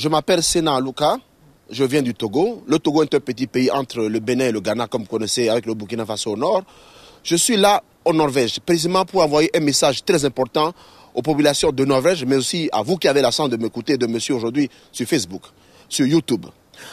Je m'appelle Sena Luka, je viens du Togo. Le Togo est un petit pays entre le Bénin et le Ghana, comme vous connaissez, avec le Burkina Faso au nord. Je suis là en Norvège, précisément pour envoyer un message très important aux populations de Norvège, mais aussi à vous qui avez la chance de m'écouter et de me suivre aujourd'hui sur Facebook, sur YouTube.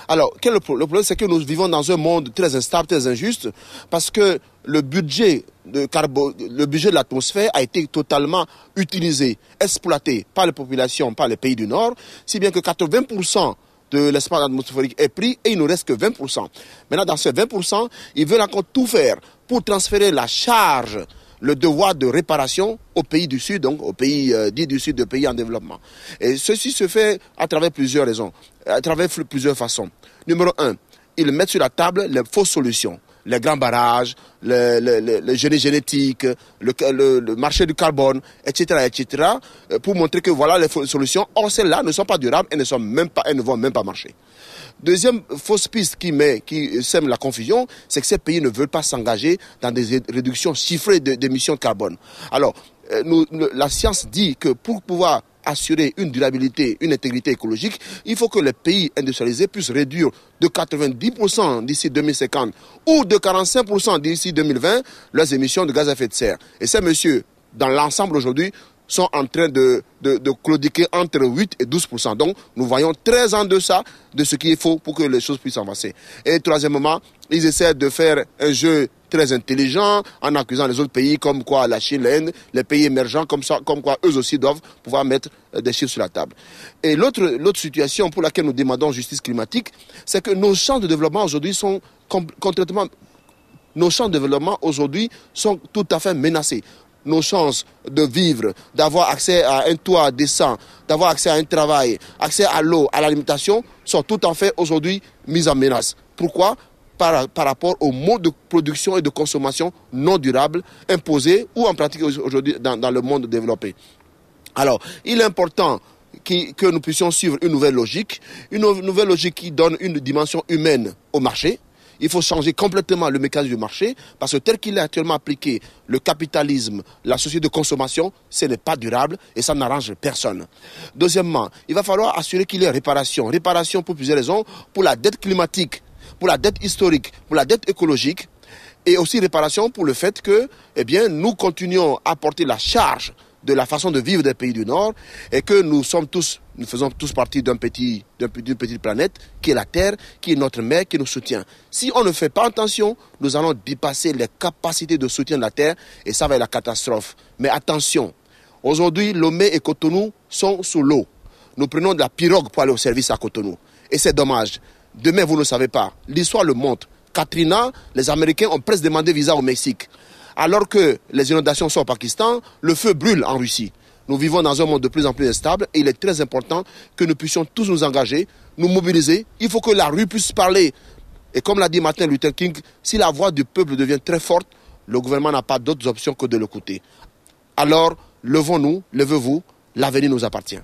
Alors, quel est le problème? Le problème, c'est que nous vivons dans un monde très instable, très injuste, parce que le budget de l'atmosphère a été totalement utilisé, exploité par les populations, par les pays du Nord, si bien que 80% de l'espace atmosphérique est pris et il ne reste que 20%. Maintenant, dans ces 20%, ils veulent encore tout faire pour transférer la charge, le devoir de réparation aux pays du Sud, donc aux pays dits du Sud, des pays en développement. Et ceci se fait à travers plusieurs raisons, à travers plusieurs façons. Numéro 1, ils mettent sur la table les fausses solutions, les grands barrages, le génie génétique, le marché du carbone, etc., etc., pour montrer que voilà les solutions. Or, celles-là ne sont pas durables et ne vont même pas marcher. Deuxième fausse piste qui sème la confusion, c'est que ces pays ne veulent pas s'engager dans des réductions chiffrées d'émissions de carbone. Alors, la science dit que pour pouvoir assurer une durabilité, une intégrité écologique, il faut que les pays industrialisés puissent réduire de 90% d'ici 2050 ou de 45% d'ici 2020 leurs émissions de gaz à effet de serre. Et ces messieurs, dans l'ensemble aujourd'hui, sont en train de claudiquer entre 8 et 12%. Donc, nous voyons très en deçà de ce qu'il faut pour que les choses puissent avancer. Et troisièmement, ils essaient de faire un jeu très intelligent en accusant les autres pays comme quoi la Chine, l'Inde, les pays émergents comme quoi eux aussi doivent pouvoir mettre des chiffres sur la table. Et l'autre situation pour laquelle nous demandons justice climatique, c'est que nos champs de développement aujourd'hui sont concrètement, nos champs de développement aujourd'hui sont tout à fait menacés. Nos chances de vivre, d'avoir accès à un toit décent, d'avoir accès à un travail, accès à l'eau, à l'alimentation, sont tout en fait aujourd'hui mises en menace. Pourquoi ? Par rapport au mode de production et de consommation non durable imposé ou en pratique aujourd'hui dans le monde développé. Alors, il est important que nous puissions suivre une nouvelle logique qui donne une dimension humaine au marché. Il faut changer complètement le mécanisme du marché parce que tel qu'il est actuellement appliqué, le capitalisme, la société de consommation, ce n'est pas durable et ça n'arrange personne. Deuxièmement, il va falloir assurer qu'il y ait réparation. Réparation pour plusieurs raisons, pour la dette climatique, pour la dette historique, pour la dette écologique et aussi réparation pour le fait que nous continuons à porter la charge de la façon de vivre des pays du Nord et que nous faisons tous partie d'une petite planète qui est la Terre, qui est notre mère, qui nous soutient. Si on ne fait pas attention, nous allons dépasser les capacités de soutien de la Terre et ça va être la catastrophe. Mais attention, aujourd'hui, Lomé et Cotonou sont sous l'eau. Nous prenons de la pirogue pour aller au service à Cotonou. Et c'est dommage. Demain, vous ne le savez pas. L'histoire le montre. Katrina, les Américains ont presque demandé visa au Mexique. Alors que les inondations sont au Pakistan, le feu brûle en Russie. Nous vivons dans un monde de plus en plus instable et il est très important que nous puissions tous nous engager, nous mobiliser. Il faut que la rue puisse parler. Et comme l'a dit Martin Luther King, si la voix du peuple devient très forte, le gouvernement n'a pas d'autres options que de l'écouter. Alors, levons-nous, levez-vous, l'avenir nous appartient.